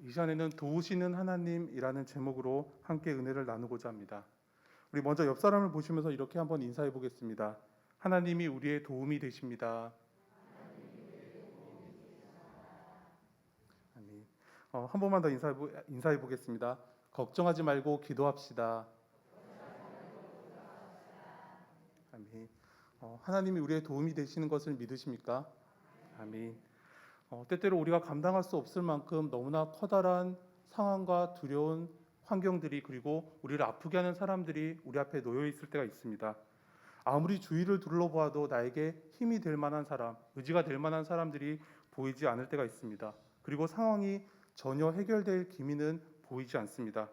이 시간에는 도우시는 하나님이라는 제목으로 함께 은혜를 나누고자 합니다. 우리 먼저 옆 사람을 보시면서 이렇게 한번 인사해 보겠습니다. 하나님이 우리의 도움이 되십니다. 아멘. 한 번만 더 인사해 보겠습니다. 걱정하지 말고 기도합시다. 아멘. 하나님이 우리의 도움이 되시는 것을 믿으십니까? 아멘. 때때로 우리가 감당할 수 없을 만큼 너무나 커다란 상황과 두려운 환경들이, 그리고 우리를 아프게 하는 사람들이 우리 앞에 놓여 있을 때가 있습니다. 아무리 주위를 둘러보아도 나에게 힘이 될 만한 사람, 의지가 될 만한 사람들이 보이지 않을 때가 있습니다. 그리고 상황이 전혀 해결될 기미는 보이지 않습니다.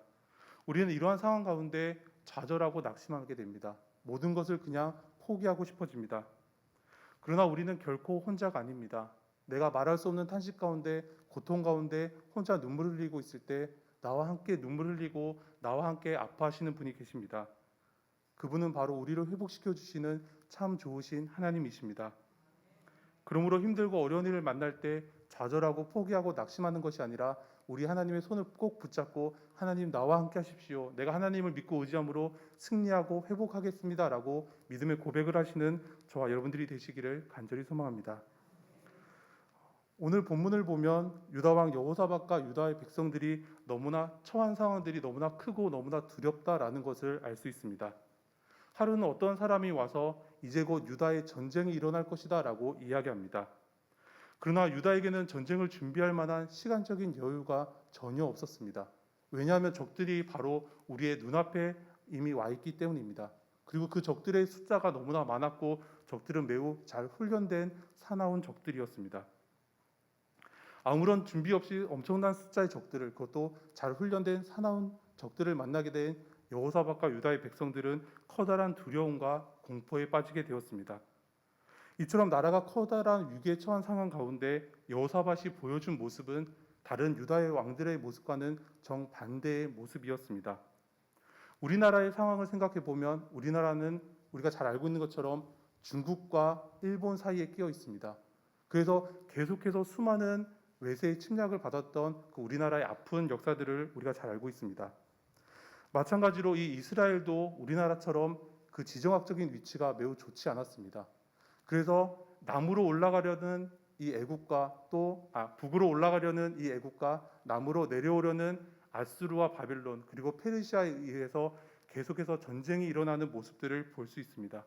우리는 이러한 상황 가운데 좌절하고 낙심하게 됩니다. 모든 것을 그냥 포기하고 싶어집니다. 그러나 우리는 결코 혼자가 아닙니다. 내가 말할 수 없는 탄식 가운데, 고통 가운데 혼자 눈물을 흘리고 있을 때 나와 함께 눈물을 흘리고 나와 함께 아파하시는 분이 계십니다. 그분은 바로 우리를 회복시켜 주시는 참 좋으신 하나님이십니다. 그러므로 힘들고 어려운 일을 만날 때 좌절하고 포기하고 낙심하는 것이 아니라 우리 하나님의 손을 꼭 붙잡고, 하나님 나와 함께 하십시오, 내가 하나님을 믿고 의지함으로 승리하고 회복하겠습니다 라고 믿음의 고백을 하시는 저와 여러분들이 되시기를 간절히 소망합니다. 오늘 본문을 보면 유다왕 여호사밧과 유다의 백성들이 너무나 처한 상황들이 너무나 크고 너무나 두렵다라는 것을 알 수 있습니다. 하루는 어떤 사람이 와서 이제 곧 유다의 전쟁이 일어날 것이다 라고 이야기합니다. 그러나 유다에게는 전쟁을 준비할 만한 시간적인 여유가 전혀 없었습니다. 왜냐하면 적들이 바로 우리의 눈앞에 이미 와 있기 때문입니다. 그리고 그 적들의 숫자가 너무나 많았고 적들은 매우 잘 훈련된 사나운 적들이었습니다. 아무런 준비 없이 엄청난 숫자의 적들을, 그것도 잘 훈련된 사나운 적들을 만나게 된 여호사밧과 유다의 백성들은 커다란 두려움과 공포에 빠지게 되었습니다. 이처럼 나라가 커다란 위기에 처한 상황 가운데 여호사밧이 보여준 모습은 다른 유다의 왕들의 모습과는 정반대의 모습이었습니다. 우리나라의 상황을 생각해 보면 우리나라는 우리가 잘 알고 있는 것처럼 중국과 일본 사이에 끼어 있습니다. 그래서 계속해서 수많은 외세의 침략을 받았던 그 우리나라의 아픈 역사들을 우리가 잘 알고 있습니다. 마찬가지로 이 이스라엘도 우리나라처럼 그 지정학적인 위치가 매우 좋지 않았습니다. 그래서 남으로 올라가려는 이 애국과 북으로 올라가려는 이 애국과 남으로 내려오려는 아수르와 바벨론, 그리고 페르시아에 의해서 계속해서 전쟁이 일어나는 모습들을 볼 수 있습니다.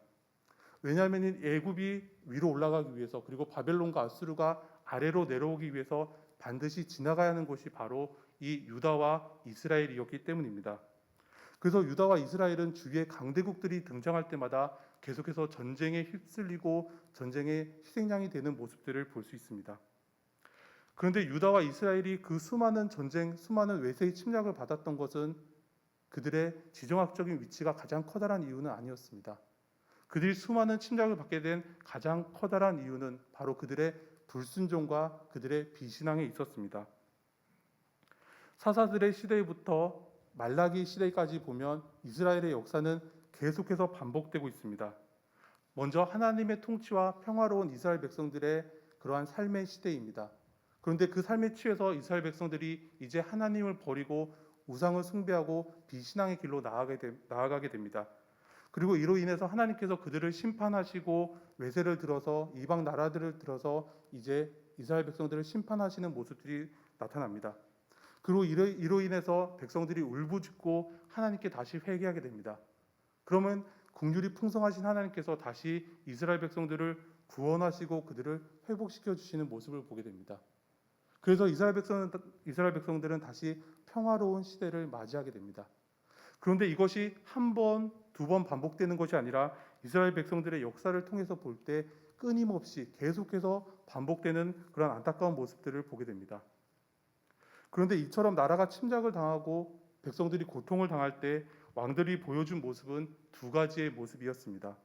왜냐하면 이 애굽이 위로 올라가기 위해서, 그리고 바벨론과 아수르가 아래로 내려오기 위해서 반드시 지나가야 하는 곳이 바로 이 유다와 이스라엘이었기 때문입니다. 그래서 유다와 이스라엘은 주위의 강대국들이 등장할 때마다 계속해서 전쟁에 휩쓸리고 전쟁의 희생양이 되는 모습들을 볼 수 있습니다. 그런데 유다와 이스라엘이 그 수많은 전쟁, 수많은 외세의 침략을 받았던 것은 그들의 지정학적인 위치가 가장 커다란 이유는 아니었습니다. 그들이 수많은 침략을 받게 된 가장 커다란 이유는 바로 그들의 불순종과 그들의 비신앙에 있었습니다. 사사들의 시대부터 말라기 시대까지 보면 이스라엘의 역사는 계속해서 반복되고 있습니다. 먼저 하나님의 통치와 평화로운 이스라엘 백성들의 그러한 삶의 시대입니다. 그런데 그 삶에 취해서 이스라엘 백성들이 이제 하나님을 버리고 우상을 숭배하고 비신앙의 길로 나아가게 됩니다. 그리고 이로 인해서 하나님께서 그들을 심판하시고 외세를 들어서 이방 나라들을 들어서 이제 이스라엘 백성들을 심판하시는 모습들이 나타납니다. 그리고 이로 인해서 백성들이 울부짖고 하나님께 다시 회개하게 됩니다. 그러면 긍휼이 풍성하신 하나님께서 다시 이스라엘 백성들을 구원하시고 그들을 회복시켜 주시는 모습을 보게 됩니다. 그래서 이스라엘 백성들은 다시 평화로운 시대를 맞이하게 됩니다. 그런데 이것이 한 번, 두 번 반복되는 것이 아니라 이스라엘 백성들의 역사를 통해서 볼 때 끊임없이 계속해서 반복되는 그런 안타까운 모습들을 보게 됩니다. 그런데 이처럼 나라가 침략을 당하고 백성들이 고통을 당할 때 왕들이 보여준 모습은 두 가지의 모습이었습니다.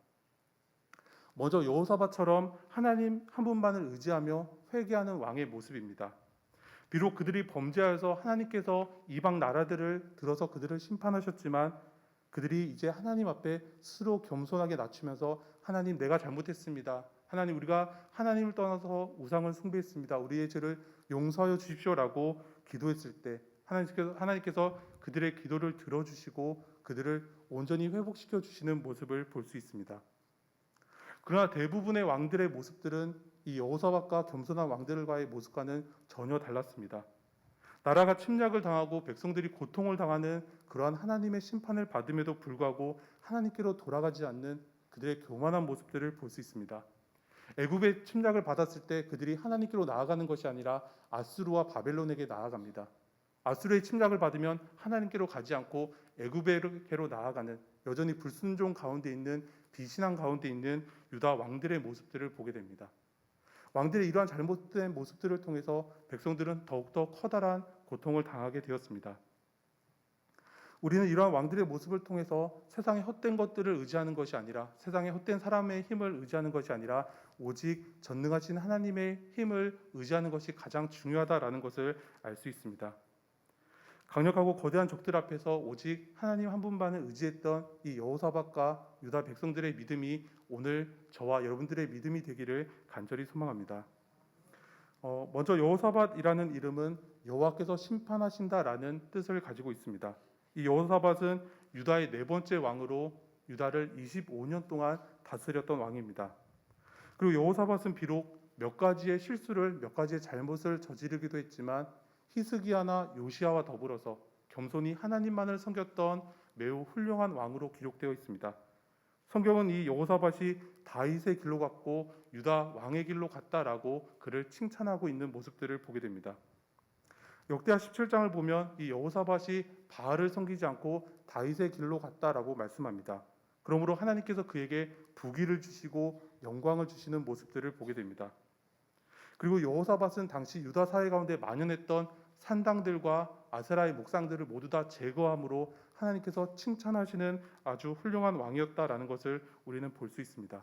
먼저 여호사밧처럼 하나님 한 분만을 의지하며 회개하는 왕의 모습입니다. 비록 그들이 범죄하여서 하나님께서 이방 나라들을 들어서 그들을 심판하셨지만 그들이 이제 하나님 앞에 스스로 겸손하게 낮추면서 하나님, 내가 잘못했습니다. 하나님, 우리가 하나님을 떠나서 우상을 숭배했습니다. 우리의 죄를 용서하여 주십시오라고 기도했을 때 하나님께서 그들의 기도를 들어주시고 그들을 온전히 회복시켜 주시는 모습을 볼 수 있습니다. 그러나 대부분의 왕들의 모습들은 이 여호사밧과 겸손한 왕들과의 모습과는 전혀 달랐습니다. 나라가 침략을 당하고 백성들이 고통을 당하는 그러한 하나님의 심판을 받음에도 불구하고 하나님께로 돌아가지 않는 그들의 교만한 모습들을 볼 수 있습니다. 애굽의 침략을 받았을 때 그들이 하나님께로 나아가는 것이 아니라 아수르와 바벨론에게 나아갑니다. 아수르의 침략을 받으면 하나님께로 가지 않고 애굽에게로 나아가는, 여전히 불순종 가운데 있는, 비신앙 가운데 있는 유다 왕들의 모습들을 보게 됩니다. 왕들의 이러한 잘못된 모습들을 통해서 백성들은 더욱더 커다란 고통을 당하게 되었습니다. 우리는 이러한 왕들의 모습을 통해서 세상의 헛된 것들을 의지하는 것이 아니라, 세상의 헛된 사람의 힘을 의지하는 것이 아니라 오직 전능하신 하나님의 힘을 의지하는 것이 가장 중요하다라는 것을 알 수 있습니다. 강력하고 거대한 적들 앞에서 오직 하나님 한 분만을 의지했던 이 여호사밧과 유다 백성들의 믿음이 오늘 저와 여러분들의 믿음이 되기를 간절히 소망합니다. 먼저 여호사밧이라는 이름은 여호와께서 심판하신다라는 뜻을 가지고 있습니다. 이 여호사밧은 유다의 네 번째 왕으로 유다를 25년 동안 다스렸던 왕입니다. 그리고 여호사밧은 비록 몇 가지의 실수를, 몇 가지의 잘못을 저지르기도 했지만 히스기야나 요시야와 더불어서 겸손히 하나님만을 섬겼던 매우 훌륭한 왕으로 기록되어 있습니다. 성경은 이 여호사밧이 다윗의 길로 갔고 유다 왕의 길로 갔다라고 그를 칭찬하고 있는 모습들을 보게 됩니다. 역대하 17장을 보면 이 여호사밧이 바알을 섬기지 않고 다윗의 길로 갔다라고 말씀합니다. 그러므로 하나님께서 그에게 부귀를 주시고 영광을 주시는 모습들을 보게 됩니다. 그리고 여호사밧은 당시 유다 사회 가운데 만연했던 산당들과 아세라의 목상들을 모두 다 제거함으로 하나님께서 칭찬하시는 아주 훌륭한 왕이었다라는 것을 우리는 볼 수 있습니다.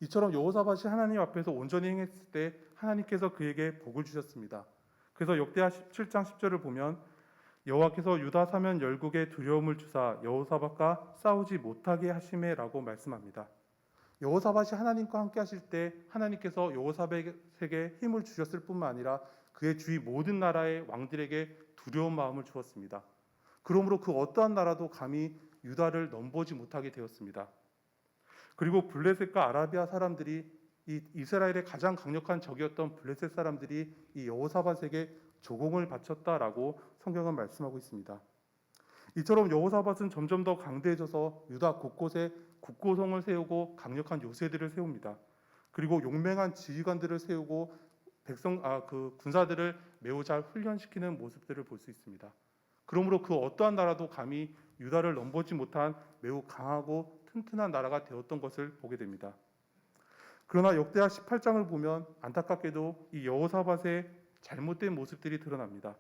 이처럼 여호사밧이 하나님 앞에서 온전히 행했을 때 하나님께서 그에게 복을 주셨습니다. 그래서 역대하 17장 10절을 보면 여호와께서 유다 사면 열국에 두려움을 주사 여호사밧과 싸우지 못하게 하시매라고 말씀합니다. 여호사밧이 하나님과 함께 하실 때 하나님께서 여호사밧에게 힘을 주셨을 뿐만 아니라 그의 주위 모든 나라의 왕들에게 두려운 마음을 주었습니다. 그러므로 그 어떠한 나라도 감히 유다를 넘보지 못하게 되었습니다. 그리고 블레셋과 아라비아 사람들이 이 이스라엘의 가장 강력한 적이었던 블레셋 사람들이 이 여호사밧에게 조공을 바쳤다라고 성경은 말씀하고 있습니다. 이처럼 여호사밧은 점점 더 강대해져서 유다 곳곳에 국고성을 세우고 강력한 요새들을 세웁니다. 그리고 용맹한 지휘관들을 세우고 군사들을 매우 잘 훈련시키는 모습들을 볼 수 있습니다. 그러므로 그 어떠한 나라도 감히 유다를 넘보지 못한 매우 강하고 튼튼한 나라가 되었던 것을 보게 됩니다. 그러나 역대하 18장을 보면 안타깝게도 이 여호사밧의 잘못된 모습들이 드러납니다.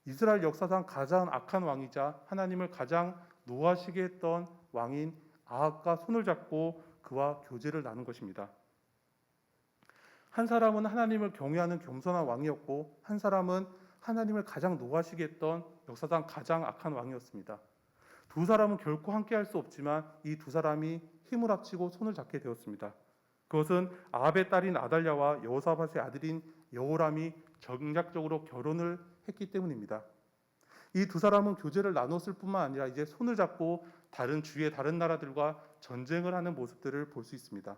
이스라엘 역사상 가장 악한 왕이자 하나님을 가장 노하시게 했던 왕인 아합과 손을 잡고 그와 교제를 나눈 것입니다. 한 사람은 하나님을 경외하는 겸손한 왕이었고 한 사람은 하나님을 가장 노하시게 했던 역사상 가장 악한 왕이었습니다. 두 사람은 결코 함께할 수 없지만 이 두 사람이 힘을 합치고 손을 잡게 되었습니다. 그것은 아합의 딸인 아달랴와 여호사밧의 아들인 여호람이 정략적으로 결혼을 했기 때문입니다. 이 두 사람은 교제를 나눴을 뿐만 아니라 이제 손을 잡고 주위의 다른 나라들과 전쟁을 하는 모습들을 볼 수 있습니다.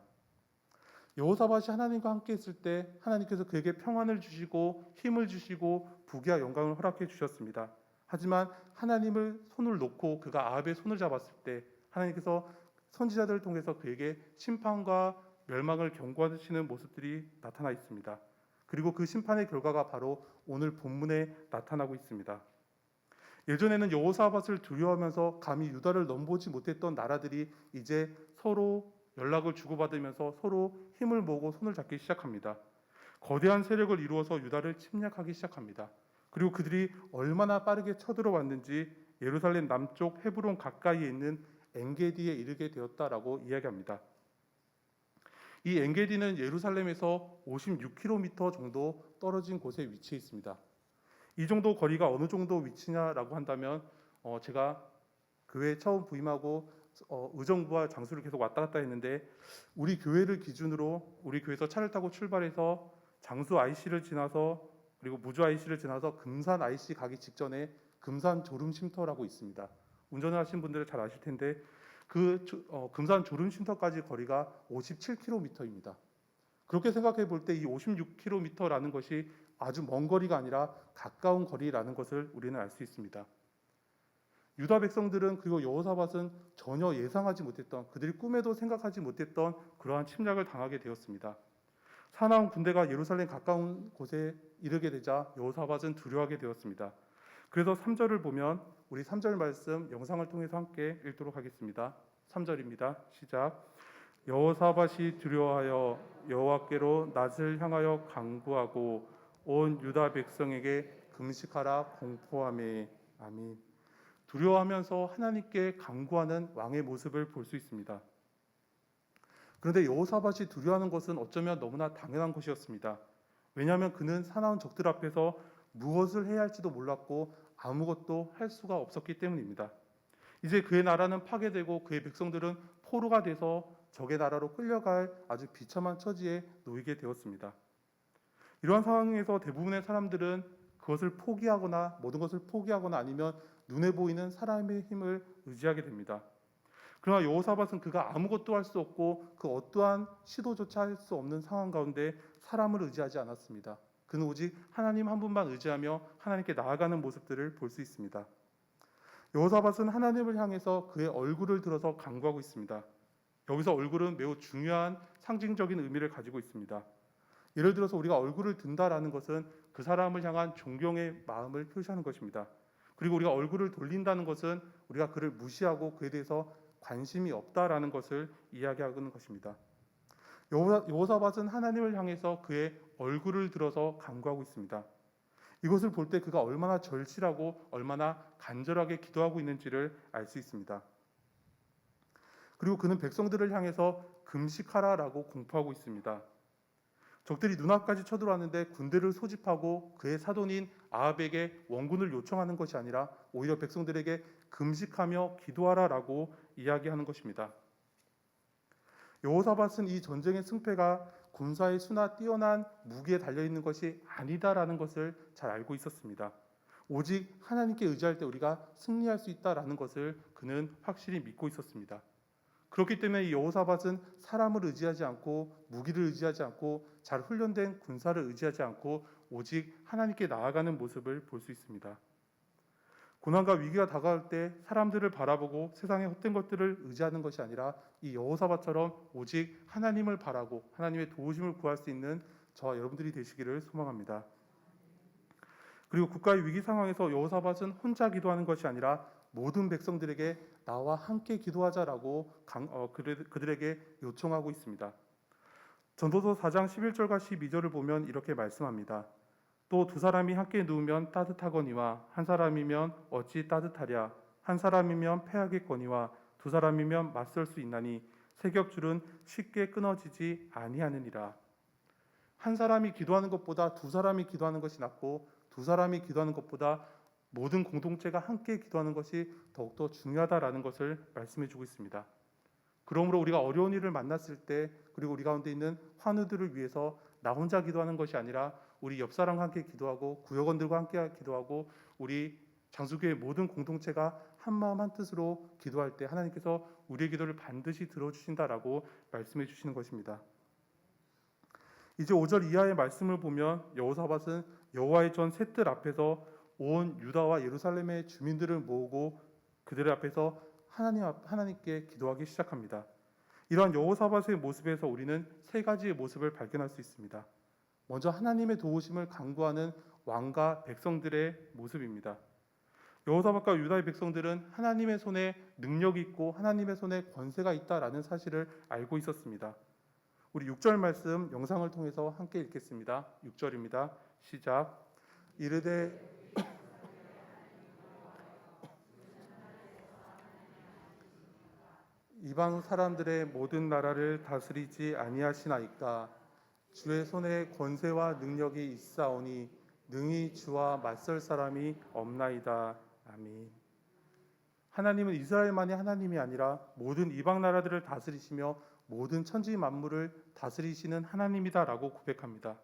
여호사밧이 하나님과 함께 했을 때 하나님께서 그에게 평안을 주시고 힘을 주시고 부귀와 영광을 허락해 주셨습니다. 하지만 하나님을 손을 놓고 그가 아합의 손을 잡았을 때 하나님께서 선지자들을 통해서 그에게 심판과 멸망을 경고하시는 모습들이 나타나 있습니다. 그리고 그 심판의 결과가 바로 오늘 본문에 나타나고 있습니다. 예전에는 여호사밧을 두려워하면서 감히 유다를 넘보지 못했던 나라들이 이제 서로 연락을 주고받으면서 서로 힘을 모으고 손을 잡기 시작합니다. 거대한 세력을 이루어서 유다를 침략하기 시작합니다. 그리고 그들이 얼마나 빠르게 쳐들어왔는지 예루살렘 남쪽 헤브론 가까이에 있는 엔게디에 이르게 되었다라고 이야기합니다. 이 엔게디는 예루살렘에서 56km 정도 떨어진 곳에 위치해 있습니다. 이 정도 거리가 어느 정도 위치냐라고 한다면 제가 교회에 처음 부임하고 의정부와 장수를 계속 왔다 갔다 했는데 우리 교회를 기준으로 우리 교회에서 차를 타고 출발해서 장수 IC를 지나서 그리고 무주 IC를 지나서 금산 IC 가기 직전에 금산 졸음 쉼터라고 있습니다. 운전을 하신 분들은 잘 아실 텐데 금산 졸음 쉼터까지 거리가 57km입니다. 그렇게 생각해 볼 때 이 56km라는 것이 아주 먼 거리가 아니라 가까운 거리라는 것을 우리는 알 수 있습니다. 유다 백성들은 그리고 여호사밧은 전혀 예상하지 못했던, 그들이 꿈에도 생각하지 못했던 그러한 침략을 당하게 되었습니다. 사나운 군대가 예루살렘 가까운 곳에 이르게 되자 여호사밧은 두려워하게 되었습니다. 그래서 3절을 보면 우리 3절 말씀 영상을 통해서 함께 읽도록 하겠습니다. 3절입니다. 시작. 여호사밧이 두려워하여 여호와께로 낯을 향하여 간구하고 온 유다 백성에게 금식하라 공포하매. 아멘. 두려워하면서 하나님께 간구하는 왕의 모습을 볼 수 있습니다. 그런데 여호사밧이 두려워하는 것은 어쩌면 너무나 당연한 것이었습니다. 왜냐하면 그는 사나운 적들 앞에서 무엇을 해야 할지도 몰랐고 아무것도 할 수가 없었기 때문입니다. 이제 그의 나라는 파괴되고 그의 백성들은 포로가 돼서 적의 나라로 끌려갈 아주 비참한 처지에 놓이게 되었습니다. 이러한 상황에서 대부분의 사람들은 그것을 포기하거나 모든 것을 포기하거나 아니면 눈에 보이는 사람의 힘을 의지하게 됩니다. 그러나 여호사밧은 그가 아무것도 할 수 없고 그 어떠한 시도조차 할 수 없는 상황 가운데 사람을 의지하지 않았습니다. 그는 오직 하나님 한 분만 의지하며 하나님께 나아가는 모습들을 볼 수 있습니다. 여호사밧은 하나님을 향해서 그의 얼굴을 들어서 간구하고 있습니다. 여기서 얼굴은 매우 중요한 상징적인 의미를 가지고 있습니다. 예를 들어서 우리가 얼굴을 든다라는 것은 그 사람을 향한 존경의 마음을 표시하는 것입니다. 그리고 우리가 얼굴을 돌린다는 것은 우리가 그를 무시하고 그에 대해서 관심이 없다라는 것을 이야기하는 것입니다. 여호사밧은 하나님을 향해서 그의 얼굴을 들어서 간구하고 있습니다. 이것을 볼 때 그가 얼마나 절실하고 얼마나 간절하게 기도하고 있는지를 알 수 있습니다. 그리고 그는 백성들을 향해서 금식하라라고 공포하고 있습니다. 적들이 눈앞까지 쳐들어왔는데 군대를 소집하고 그의 사돈인 아합에게 원군을 요청하는 것이 아니라 오히려 백성들에게 금식하며 기도하라라고 이야기하는 것입니다. 여호사밧은 이 전쟁의 승패가 군사의 수나 뛰어난 무기에 달려있는 것이 아니다라는 것을 잘 알고 있었습니다. 오직 하나님께 의지할 때 우리가 승리할 수 있다라는 것을 그는 확실히 믿고 있었습니다. 그렇기 때문에 이 여호사밧은 사람을 의지하지 않고 무기를 의지하지 않고 잘 훈련된 군사를 의지하지 않고 오직 하나님께 나아가는 모습을 볼 수 있습니다. 고난과 위기가 다가올 때 사람들을 바라보고 세상의 헛된 것들을 의지하는 것이 아니라 이 여호사밧처럼 오직 하나님을 바라고 하나님의 도우심을 구할 수 있는 저와 여러분들이 되시기를 소망합니다. 그리고 국가의 위기 상황에서 여호사밧은 혼자 기도하는 것이 아니라 모든 백성들에게 나와 함께 기도하자라고 그들에게 요청하고 있습니다. 전도서 4장 11절과 12절을 보면 이렇게 말씀합니다. 또 두 사람이 함께 누우면 따뜻하거니와 한 사람이면 어찌 따뜻하랴. 한 사람이면 패하겠거니와 두 사람이면 맞설 수 있나니 세겹줄은 쉽게 끊어지지 아니하느니라. 한 사람이 기도하는 것보다 두 사람이 기도하는 것이 낫고 두 사람이 기도하는 것보다 모든 공동체가 함께 기도하는 것이 더욱더 중요하다라는 것을 말씀해 주고 있습니다. 그러므로 우리가 어려운 일을 만났을 때 그리고 우리 가운데 있는 환우들을 위해서 나 혼자 기도하는 것이 아니라 우리 옆 사람과 함께 기도하고 구역원들과 함께 기도하고 우리 장수교회 모든 공동체가 한 마음 한 뜻으로 기도할 때 하나님께서 우리의 기도를 반드시 들어주신다라고 말씀해 주시는 것입니다. 이제 5절 이하의 말씀을 보면 여호사밧은 여호와의 전 셋들 앞에서 온 유다와 예루살렘의 주민들을 모으고 그들 앞에서 하나님께 기도하기 시작합니다. 이러한 여호사밧의 모습에서 우리는 세 가지의 모습을 발견할 수 있습니다. 먼저 하나님의 도우심을 간구하는 왕과 백성들의 모습입니다. 여호사밧과 유다의 백성들은 하나님의 손에 능력이 있고 하나님의 손에 권세가 있다라는 사실을 알고 있었습니다. 우리 6절 말씀 영상을 통해서 함께 읽겠습니다. 6절입니다. 시작. 이르되 이방 사람들의 모든 나라를 다스리지 아니하시나이까. 주의 손에 권세와 능력이 있사오니 능히 주와 맞설 사람이 없나이다. 아멘. 하나님은 이스라엘만이 하나님이 아니라 모든 이방 나라들을 다스리시며 모든 천지 만물을 다스리시는 하나님이다라고 고백합니다.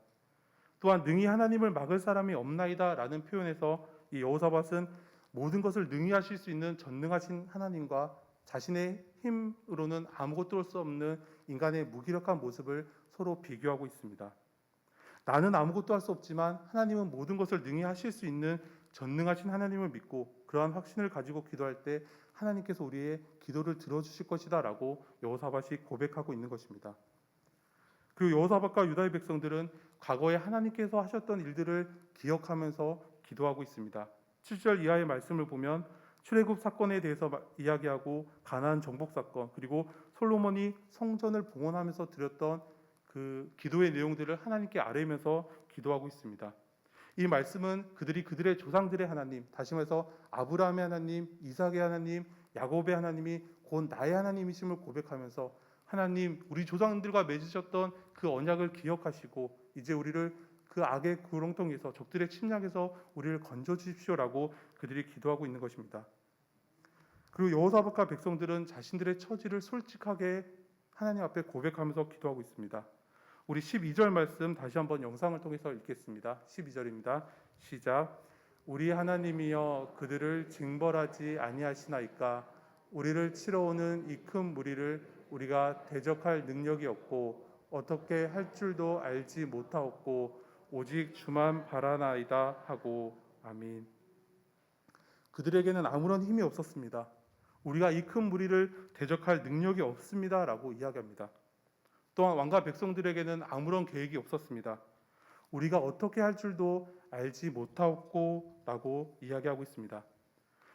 또한 능히 하나님을 막을 사람이 없나이다라는 표현에서 이 여호사밧은 모든 것을 능히 하실 수 있는 전능하신 하나님과 자신의 힘으로는 아무것도 할 수 없는 인간의 무기력한 모습을 서로 비교하고 있습니다. 나는 아무것도 할 수 없지만 하나님은 모든 것을 능히 하실 수 있는 전능하신 하나님을 믿고 그러한 확신을 가지고 기도할 때 하나님께서 우리의 기도를 들어주실 것이다라고 여호사밧이 고백하고 있는 것입니다. 그리고 여호사밧과 유다의 백성들은 과거에 하나님께서 하셨던 일들을 기억하면서 기도하고 있습니다. 7절 이하의 말씀을 보면 출애굽 사건에 대해서 이야기하고 가나안 정복 사건, 그리고 솔로몬이 성전을 봉헌하면서 드렸던 그 기도의 내용들을 하나님께 아뢰면서 기도하고 있습니다. 이 말씀은 그들의 조상들의 하나님, 다시 말해서 아브라함의 하나님, 이삭의 하나님, 야곱의 하나님이 곧 나의 하나님이심을 고백하면서 하나님, 우리 조상들과 맺으셨던 그 언약을 기억하시고 이제 우리를 그 악의 구렁텅이에서, 적들의 침략에서 우리를 건져 주십시오라고 그들이 기도하고 있는 것입니다. 그리고 여호사밧과 백성들은 자신들의 처지를 솔직하게 하나님 앞에 고백하면서 기도하고 있습니다. 우리 12절 말씀 다시 한번 영상을 통해서 읽겠습니다. 12절입니다. 시작. 우리 하나님이여 그들을 징벌하지 아니하시나이까. 우리를 치러오는 이 큰 무리를 우리가 대적할 능력이 없고 어떻게 할 줄도 알지 못하옵고 오직 주만 바라나이다 하고. 아멘. 그들에게는 아무런 힘이 없었습니다. 우리가 이 큰 무리를 대적할 능력이 없습니다라고 이야기합니다. 또한 왕과 백성들에게는 아무런 계획이 없었습니다. 우리가 어떻게 할 줄도 알지 못하고 라고 이야기하고 있습니다.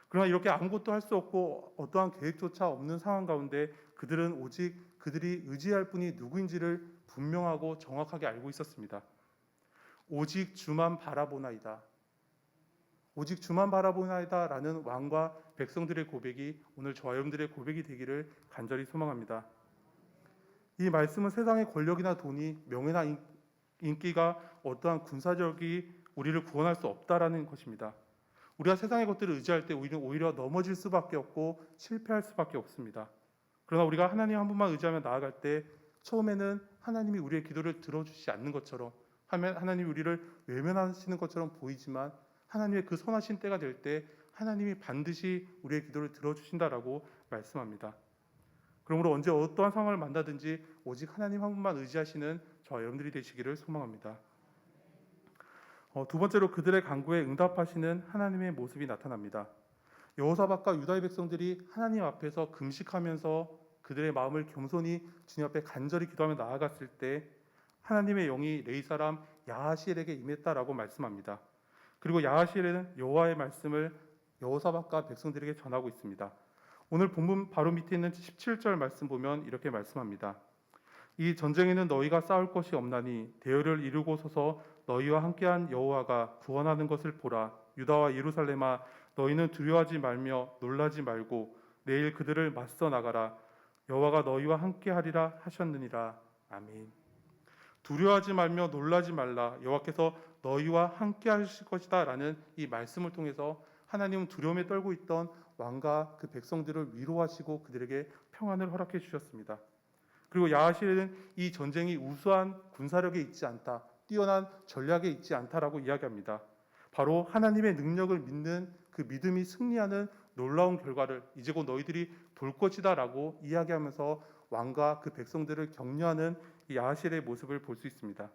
그러나 이렇게 아무것도 할 수 없고 어떠한 계획조차 없는 상황 가운데 그들은 오직 그들이 의지할 분이 누구인지를 분명하고 정확하게 알고 있었습니다. 오직 주만 바라보나이다. 오직 주만 바라보나이다 라는 왕과 백성들의 고백이 오늘 저와 여러분들의 고백이 되기를 간절히 소망합니다. 이 말씀은 세상의 권력이나 돈이, 명예나 인기가 어떠한 군사력이 우리를 구원할 수 없다라는 것입니다. 우리가 세상의 것들을 의지할 때 우리는 오히려 넘어질 수밖에 없고 실패할 수밖에 없습니다. 그러나 우리가 하나님 한 분만 의지하며 나아갈 때 처음에는 하나님이 우리의 기도를 들어주시지 않는 것처럼, 하나님이 우리를 외면하시는 것처럼 보이지만 하나님의 그 선하신 때가 될 때 하나님이 반드시 우리의 기도를 들어주신다라고 말씀합니다. 그러므로 언제 어떠한 상황을 만나든지 오직 하나님 한 분만 의지하시는 저와 여러분들이 되시기를 소망합니다. 두 번째로 그들의 간구에 응답하시는 하나님의 모습이 나타납니다. 여호사밧과 유다의 백성들이 하나님 앞에서 금식하면서 그들의 마음을 겸손히 주님 앞에 간절히 기도하며 나아갔을 때 하나님의 영이 레위 사람 야하시엘에게 임했다라고 말씀합니다. 그리고 야하시엘은 여호와의 말씀을 여호사밧과 백성들에게 전하고 있습니다. 오늘 본문 바로 밑에 있는 17절 말씀 보면 이렇게 말씀합니다. 이 전쟁에는 너희가 싸울 것이 없나니 대열을 이루고 서서 너희와 함께한 여호와가 구원하는 것을 보라. 유다와 예루살렘아 너희는 두려워하지 말며 놀라지 말고 내일 그들을 맞서 나가라. 여호와가 너희와 함께하리라 하셨느니라. 아멘. 두려워하지 말며 놀라지 말라. 여호와께서 너희와 함께하실 것이다 라는 이 말씀을 통해서 하나님은 두려움에 떨고 있던 왕과 그 백성들을 위로하시고 그들에게 평안을 허락해 주셨습니다. 그리고 야하시엘은 이 전쟁이 우수한 군사력에 있지 않다, 뛰어난 전략에 있지 않다라고 이야기합니다. 바로 하나님의 능력을 믿는 그 믿음이 승리하는 놀라운 결과를 이제 곧 너희들이 볼 것이다라고 이야기하면서 왕과 그 백성들을 격려하는 이 야하시엘의 모습을 볼 수 있습니다.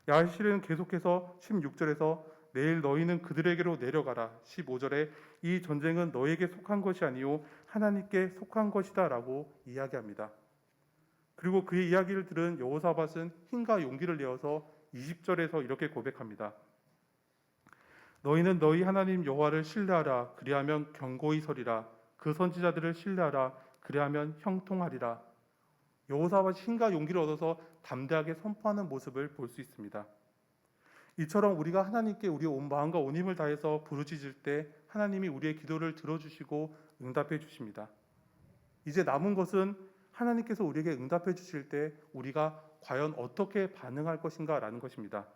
야하시엘은 계속해서 16절에서 내일 너희는 그들에게로 내려가라. 15절에 이 전쟁은 너희에게 속한 것이 아니요 하나님께 속한 것이다라고 이야기합니다. 그리고 그의 이야기를 들은 여호사밧은 힘과 용기를 내어서 20절에서 이렇게 고백합니다. 너희는 너희 하나님 여호와를 신뢰하라. 그리하면 견고히 서리라. 그 선지자들을 신뢰하라. 그리하면 형통하리라. 여호사밧이 힘과 용기를 얻어서 담대하게 선포하는 모습을 볼 수 있습니다. 이처럼 우리가 하나님께 우리의 온 마음과 온 힘을 다해서 부르짖을 때 하나님이 우리의 기도를 들어주시고 응답해 주십니다. 이제 남은 것은 하나님께서 우리에게 응답해 주실 때 우리가 과연 어떻게 반응할 것인가 라는 것입니다.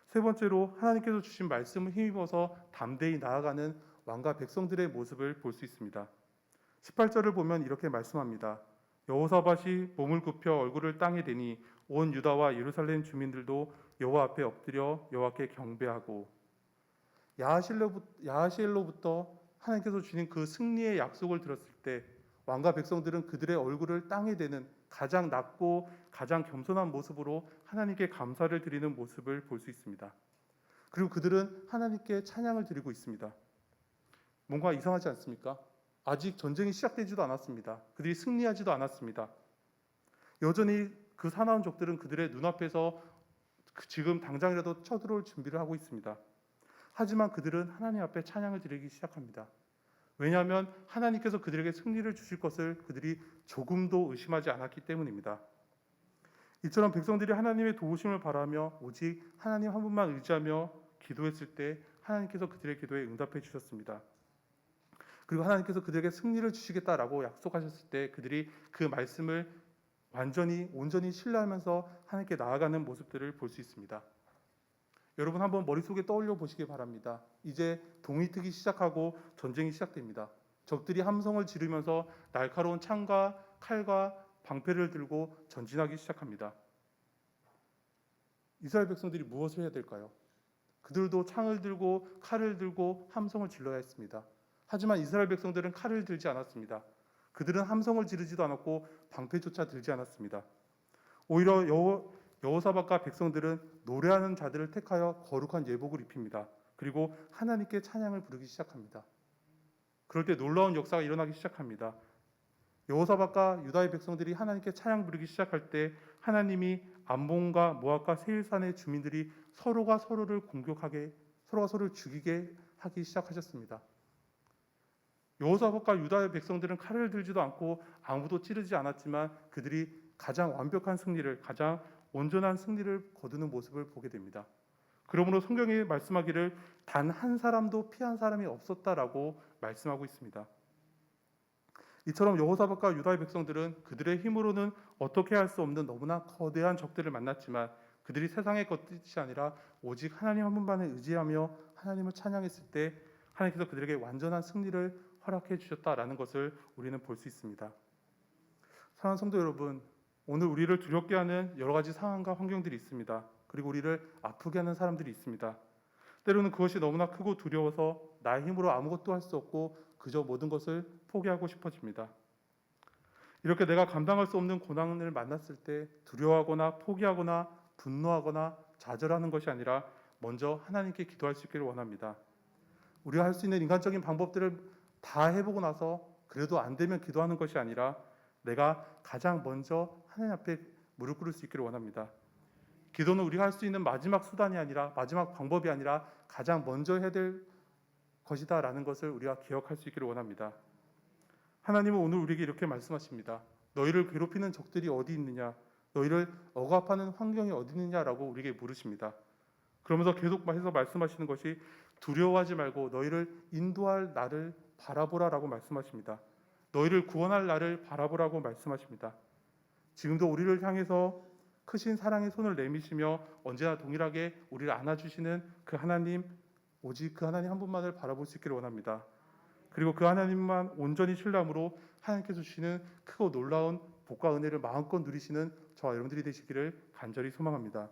세 번째로 하나님께서 주신 말씀을 힘입어서 담대히 나아가는 왕과 백성들의 모습을 볼 수 있습니다. 18절을 보면 이렇게 말씀합니다. 여호사밧이 몸을 굽혀 얼굴을 땅에 대니 온 유다와 예루살렘 주민들도 여호와 앞에 엎드려 여호와께 경배하고 야하시엘로부터 하나님께서 주신 그 승리의 약속을 들었을 때 왕과 백성들은 그들의 얼굴을 땅에 대는 가장 낮고 가장 겸손한 모습으로 하나님께 감사를 드리는 모습을 볼 수 있습니다. 그리고 그들은 하나님께 찬양을 드리고 있습니다. 뭔가 이상하지 않습니까? 아직 전쟁이 시작되지도 않았습니다. 그들이 승리하지도 않았습니다. 여전히 그 사나운 적들은 그들의 눈앞에서 지금 당장이라도 쳐들어올 준비를 하고 있습니다. 하지만 그들은 하나님 앞에 찬양을 드리기 시작합니다. 왜냐하면 하나님께서 그들에게 승리를 주실 것을 그들이 조금도 의심하지 않았기 때문입니다. 이처럼 백성들이 하나님의 도우심을 바라며 오직 하나님 한 분만 의지하며 기도했을 때 하나님께서 그들의 기도에 응답해 주셨습니다. 그리고 하나님께서 그들에게 승리를 주시겠다라고 약속하셨을 때 그들이 그 말씀을 온전히 신뢰하면서 하나님께 나아가는 모습들을 볼 수 있습니다. 여러분 한번 머릿속에 떠올려 보시기 바랍니다. 이제 동이 트기 시작하고 전쟁이 시작됩니다. 적들이 함성을 지르면서 날카로운 창과 칼과 방패를 들고 전진하기 시작합니다. 이스라엘 백성들이 무엇을 해야 될까요? 그들도 창을 들고 칼을 들고 함성을 질러야 했습니다. 하지만 이스라엘 백성들은 칼을 들지 않았습니다. 그들은 함성을 지르지도 않았고 방패조차 들지 않았습니다. 오히려 여호사밧과 백성들은 노래하는 자들을 택하여 거룩한 예복을 입힙니다. 그리고 하나님께 찬양을 부르기 시작합니다. 그럴 때 놀라운 역사가 일어나기 시작합니다. 여호사밧과 유다의 백성들이 하나님께 찬양 부르기 시작할 때 하나님이 암몬과 모압과 세일산의 주민들이 서로가 서로를 공격하게, 서로가 서로를 죽이게 하기 시작하셨습니다. 여호사밧과 유다의 백성들은 칼을 들지도 않고 아무도 찌르지 않았지만 그들이 가장 완벽한 승리를, 가장 온전한 승리를 거두는 모습을 보게 됩니다. 그러므로 성경이 말씀하기를 단 한 사람도 피한 사람이 없었다라고 말씀하고 있습니다. 이처럼 여호사밧과 유다의 백성들은 그들의 힘으로는 어떻게 할 수 없는 너무나 거대한 적들을 만났지만 그들이 세상의 것이 아니라 오직 하나님 한 분만을 의지하며 하나님을 찬양했을 때 하나님께서 그들에게 완전한 승리를 허락해 주셨다라는 것을 우리는 볼 수 있습니다. 사랑하는 성도 여러분, 오늘 우리를 두렵게 하는 여러 가지 상황과 환경들이 있습니다. 그리고 우리를 아프게 하는 사람들이 있습니다. 때로는 그것이 너무나 크고 두려워서 나의 힘으로 아무것도 할 수 없고 그저 모든 것을 포기하고 싶어집니다. 이렇게 내가 감당할 수 없는 고난을 만났을 때 두려워하거나 포기하거나 분노하거나 좌절하는 것이 아니라 먼저 하나님께 기도할 수 있기를 원합니다. 우리가 할 수 있는 인간적인 방법들을 다 해보고 나서 그래도 안 되면 기도하는 것이 아니라 내가 가장 먼저 하나님 앞에 무릎 꿇을 수 있기를 원합니다. 기도는 우리가 할 수 있는 마지막 수단이 아니라 마지막 방법이 아니라 가장 먼저 해야 될 것이다라는 것을 우리가 기억할 수 있기를 원합니다. 하나님은 오늘 우리에게 이렇게 말씀하십니다. 너희를 괴롭히는 적들이 어디 있느냐? 너희를 억압하는 환경이 어디 있느냐라고 우리에게 물으십니다. 그러면서 계속해서 말씀하시는 것이 두려워하지 말고 너희를 인도할 나를 바라보라라고 말씀하십니다. 너희를 구원할 나를 바라보라고 말씀하십니다. 지금도 우리를 향해서 크신 사랑의 손을 내미시며 언제나 동일하게 우리를 안아주시는 그 하나님, 오직 그 하나님 한 분만을 바라볼 수 있기를 원합니다. 그리고 그 하나님만 온전히 신뢰함으로 하나님께서 주시는 크고 놀라운 복과 은혜를 마음껏 누리시는 저와 여러분들이 되시기를 간절히 소망합니다.